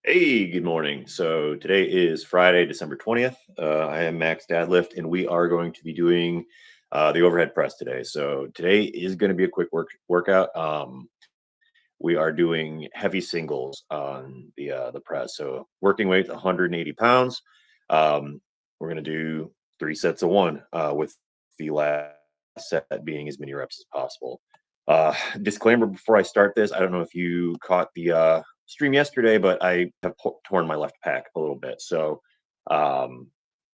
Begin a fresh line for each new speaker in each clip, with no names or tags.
Hey, good morning. So today is Friday, December 20th. I am Max Dadlift, and we are going to be doing the overhead press today. So today is going to be a quick workout. We are doing heavy singles on the press. So working weight 180 pounds. We're going to do 3 sets of one with the last set being as many reps as possible. Disclaimer before I start this, I don't know if you caught the stream yesterday, but I have torn my left pec a little bit. So um,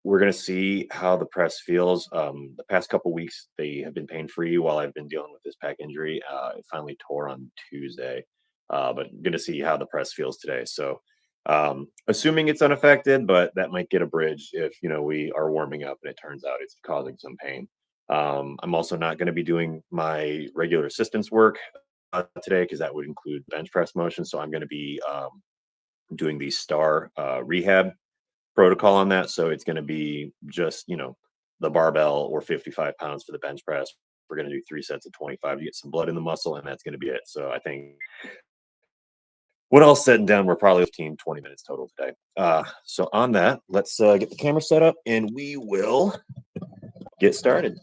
we're going to see how the press feels. The past couple weeks, they have been pain free while I've been dealing with this pec injury. It finally tore on Tuesday, but going to see how the press feels today. So assuming it's unaffected, but that might get a bridge if we are warming up and it turns out it's causing some pain. I'm also not going to be doing my regular assistance work today because that would include bench press motion. So I'm going to be doing the STAR rehab protocol on that. So it's going to be just, the barbell or 55 pounds for the bench press. We're going to do 3 sets of 25 to get some blood in the muscle, and that's going to be it. So I think when all said and done, we're probably 15, 20 minutes total today. So on that, let's get the camera set up and we will get started.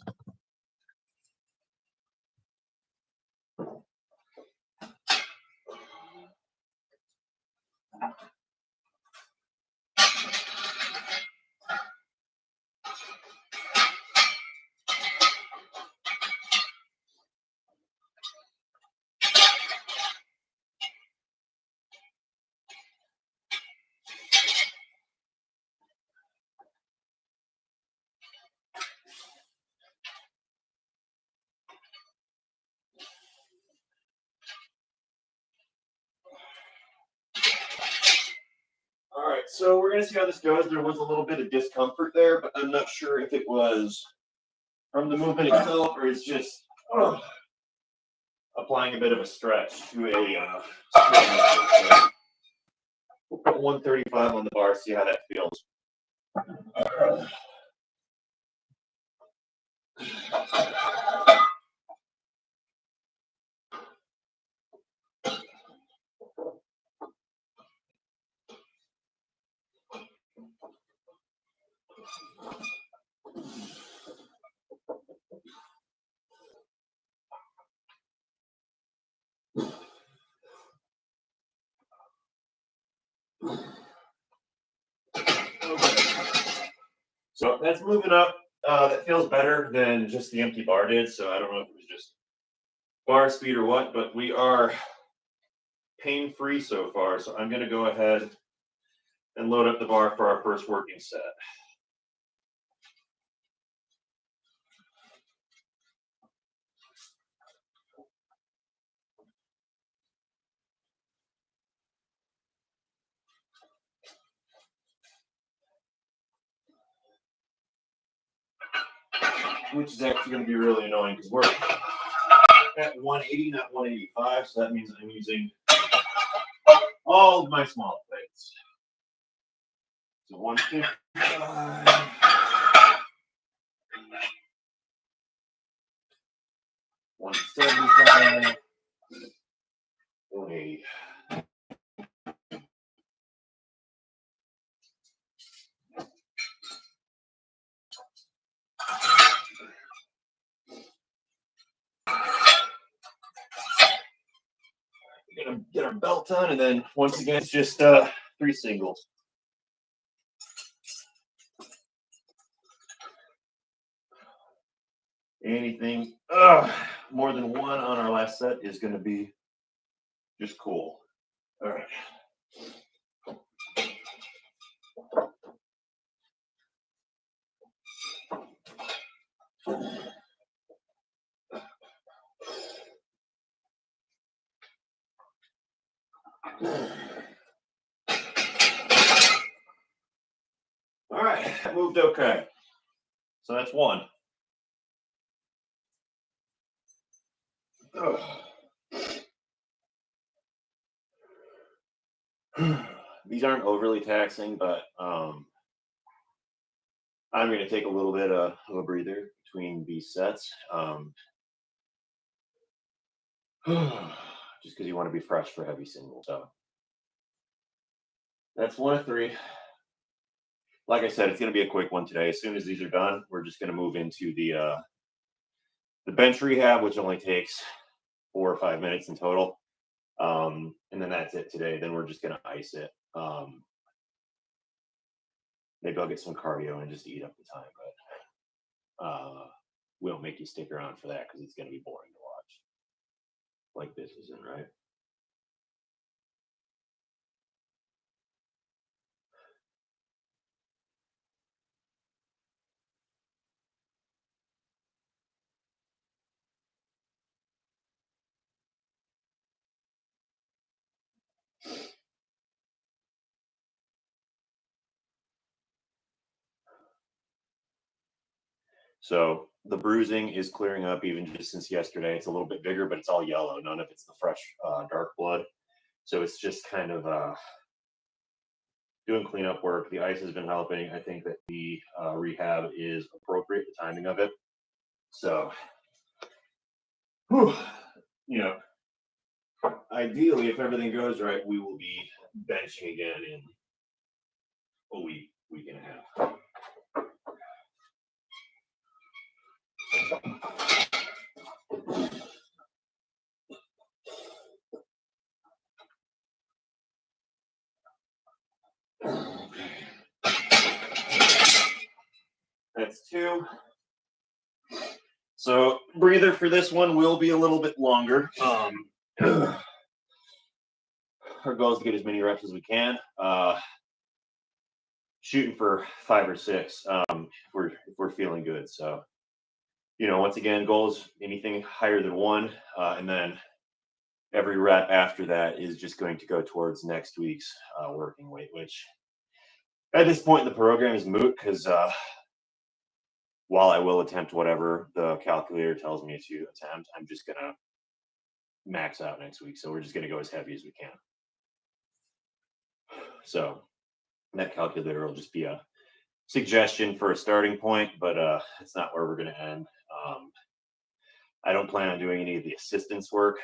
All right, so we're going to see how this goes. There was a little bit of discomfort there, but I'm not sure if it was from the movement itself or it's just applying a bit of a stretch to a so we'll put 135 on the bar, see how that feels. So that's moving up. That feels better than just the empty bar did. So I don't know if it was just bar speed or what, but we are pain free so far. So I'm going to go ahead and load up the bar for our first working set. Which is actually going to be really annoying because we're at 180, not 185. So that means I'm using all of my small plates. So 155, 175, 180. We're gonna get our belt on, and then once again, it's just 3 singles. Anything more than one on our last set is going to be just cool. All right. All right, that moved okay. So that's one. These aren't overly taxing, but I'm going to take a little bit of a breather between these sets. Just because you want to be fresh for heavy singles. So That's one of three. Like I said, it's going to be a quick one today. As soon as these are done, we're just going to move into the bench rehab, which only takes 4 or 5 minutes in total. And then that's it today. Then we're just going to ice it. Maybe I'll get some cardio and just eat up the time, but we don't make you stick around for that because it's going to be boring to watch. Like this isn't, right? So the bruising is clearing up even just since yesterday. It's a little bit bigger, but it's all yellow. None of it's the fresh dark blood. So it's just kind of doing cleanup work. The ice has been helping. I think that the rehab is appropriate, the timing of it. So, you know, ideally, if everything goes right, we will be benching again in a week and a half. That's 2. So breather for this one will be a little bit longer. Our goal is to get as many reps as we can. Shooting for 5 or 6 if we're feeling good. So, once again, goals anything higher than 1, and then every rep after that is just going to go towards next week's working weight, which at this point in the program is moot because while I will attempt whatever the calculator tells me to attempt, I'm just going to max out next week. So we're just going to go as heavy as we can. So that calculator will just be a suggestion for a starting point, but it's not where we're going to end. I don't plan on doing any of the assistance work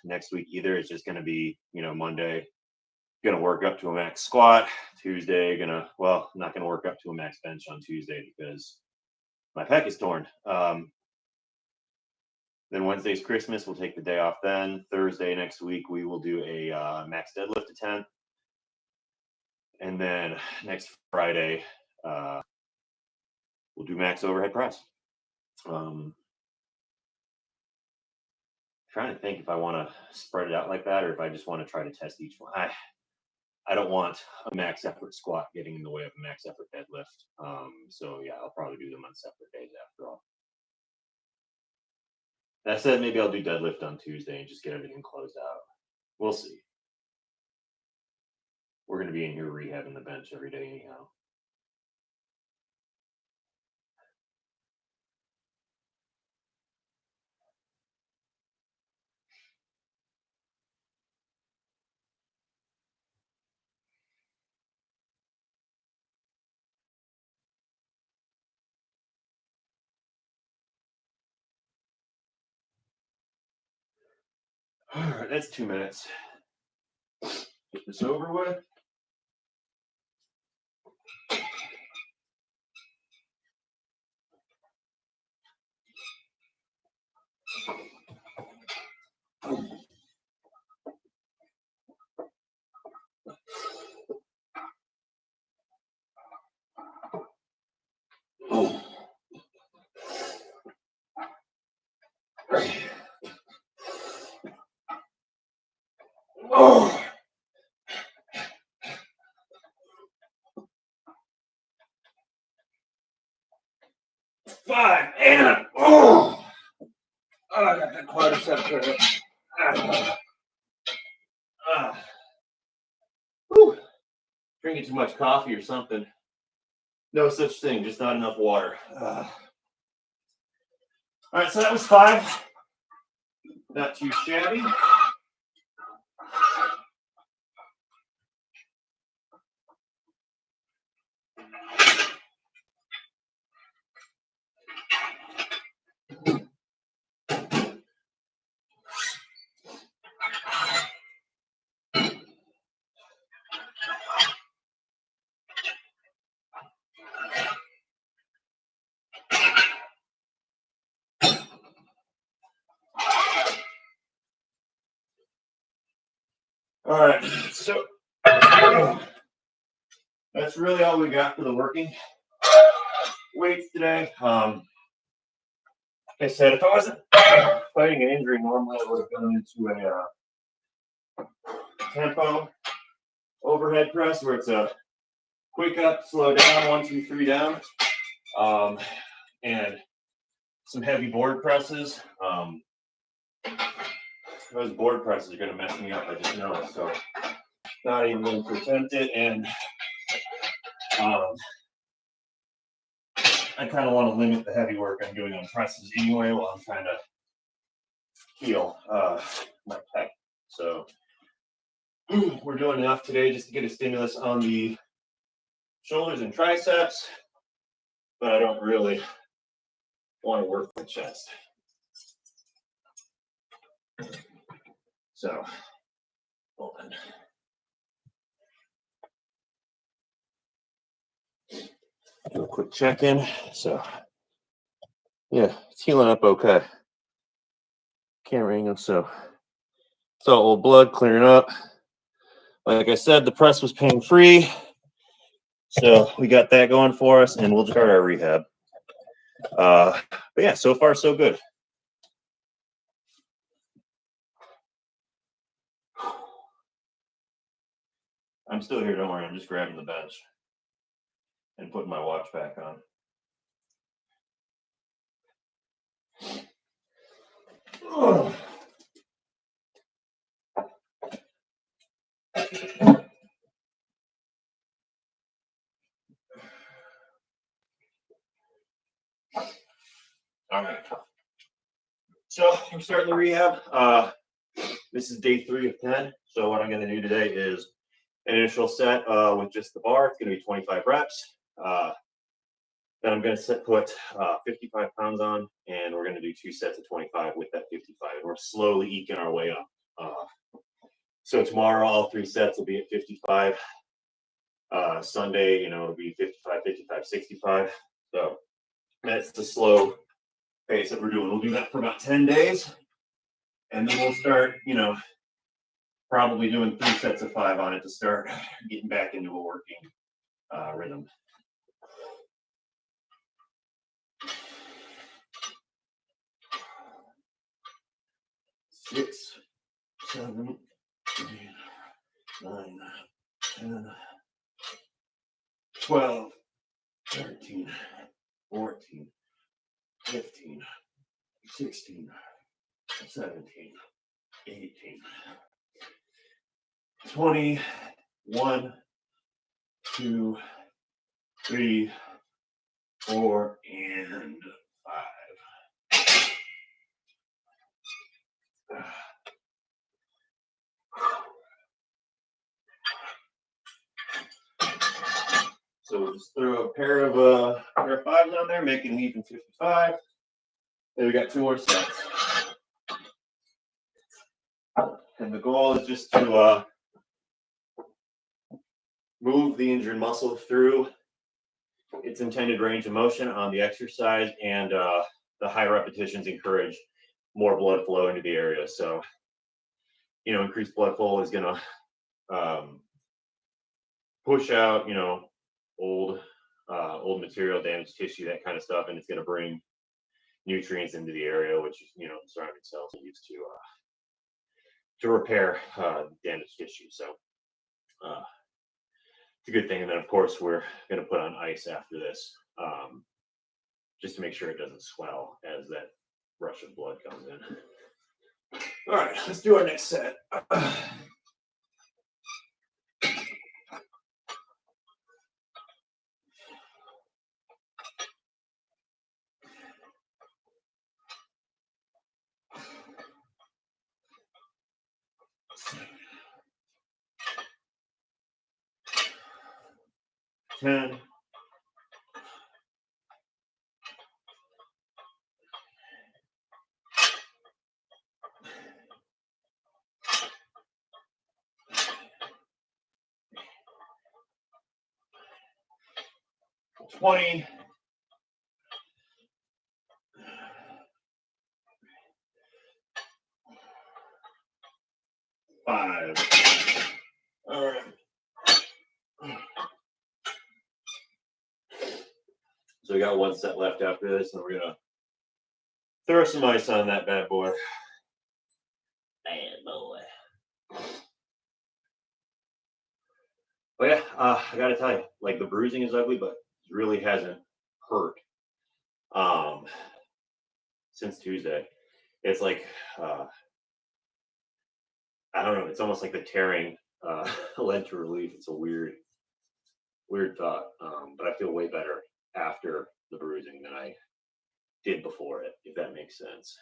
next week either. It's just going to be, Monday, going to work up to a max squat. Tuesday, not going to work up to a max bench on Tuesday because my pec is torn. Then Wednesday's Christmas. We'll take the day off then. Thursday next week, we will do a max deadlift to 10. And then next Friday, we'll do max overhead press. Trying to think if I want to spread it out like that or if I just want to try to test each one. I don't want a max effort squat getting in the way of a max effort deadlift. So yeah, I'll probably do them on separate days after all. That said, maybe I'll do deadlift on Tuesday and just get everything closed out. We'll see. We're going to be in here rehabbing the bench every day anyhow. All right, that's 2 minutes. Get this over with. Oh. 5 and I got that quadricep hurt. Drinking too much coffee or something. No such thing, just not enough water. All right, so that was 5. Not too shabby. All right, so that's really all we got for the working weights today. Like I said, if I wasn't fighting an injury, normally I would have gone into a tempo overhead press where it's a quick up, slow down, 1, 2, 3 down, and some heavy board presses. Those board presses are going to mess me up, I just noticed, so not even going to attempt it. And I kind of want to limit the heavy work I'm doing on presses anyway while I'm trying to heal my pec. So we're doing enough today just to get a stimulus on the shoulders and triceps, but I don't really want to work the chest. So hold on. Do a quick check-in. So yeah, it's healing up okay. Camera angle, so it's all old blood clearing up. Like I said, the press was pain free, so we got that going for us, and we'll start our rehab. But yeah, so far so good. I'm still here, don't worry. I'm just grabbing the bench and putting my watch back on. Oh. All right. So we're starting the rehab. This is day 3 of 10. So what I'm going to do today is an initial set with just the bar. It's going to be 25 reps. Then I'm going to put 55 pounds on, and we're going to do 2 sets of 25 with that 55. And we're slowly eking our way up. So tomorrow, all 3 sets will be at 55. Sunday, it'll be 55, 55, 65. So that's the slow pace that we're doing. We'll do that for about 10 days. And then we'll start, probably doing 3 sets of 5 on it to start getting back into a working rhythm. Six, 7, 8, 9, 10, 12, 13, 14, 15, 16, 17, 18, 20, 1, 2, 3, 4, and 5. So we'll just throw a pair of 5s on there, making an even 55. Then we got 2 more sets. And the goal is just to move the injured muscle through its intended range of motion on the exercise, and the high repetitions encourage more blood flow into the area. So, increased blood flow is going to push out, old material, damaged tissue, that kind of stuff, and it's going to bring nutrients into the area, which the surrounding cells are used to repair damaged tissue. So it's a good thing. And then of course we're going to put on ice after this, just to make sure it doesn't swell as that rush of blood comes in. All right, let's do our next set. 10, 20, 5, All right. So we got one set left after this, and we're gonna throw some ice on that bad boy. Bad boy. But yeah, I gotta tell you, like the bruising is ugly, but it really hasn't hurt since Tuesday. It's like I don't know. It's almost like the tearing led to relief. It's a weird thought, but I feel way better after the bruising than I did before it, if that makes sense.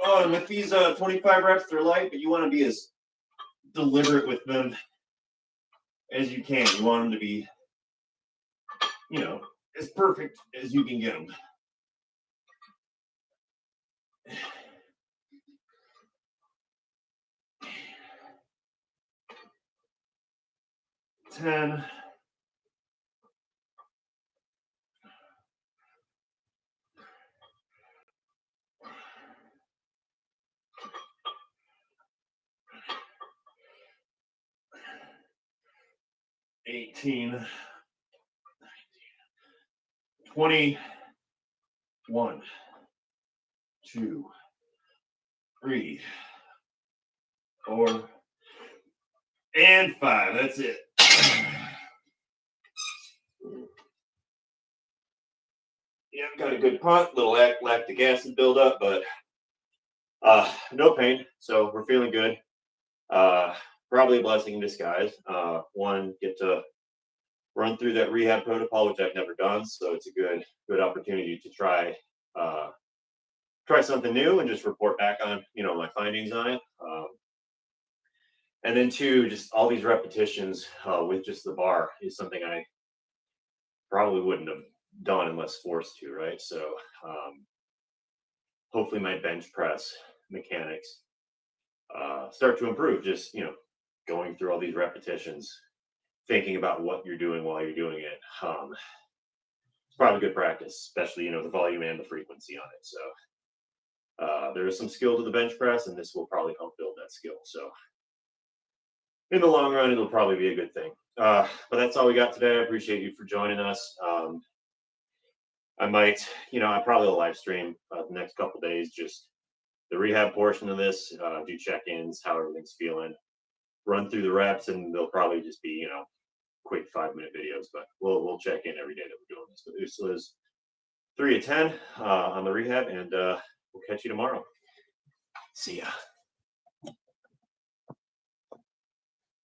Oh, and with these 25 reps, they're light, but you want to be as deliberate with them as you can. You want them to be, as perfect as you can get them. Ten. 18, 20, 1, 2, 3, 4, and 5. That's it. Yeah, got a good punt, little lactic acid buildup, but no pain, so we're feeling good. Probably a blessing in disguise. One, get to run through that rehab protocol, which I've never done, so it's a good opportunity to try something new and just report back on my findings on it. And then two, just all these repetitions with just the bar is something I probably wouldn't have done unless forced to, right? So hopefully my bench press mechanics start to improve. Just going through all these repetitions, thinking about what you're doing while you're doing it. It's probably good practice, especially the volume and the frequency on it. So there is some skill to the bench press, and this will probably help build that skill. So in the long run, it'll probably be a good thing. But that's all we got today. I appreciate you for joining us. I might, I probably will live stream the next couple days, just the rehab portion of this, do check-ins, how everything's feeling, run through the reps, and they'll probably just be, quick 5-minute videos, but we'll check in every day that we're doing this. But this was 3 of 10 on the rehab, and we'll catch you tomorrow. See ya.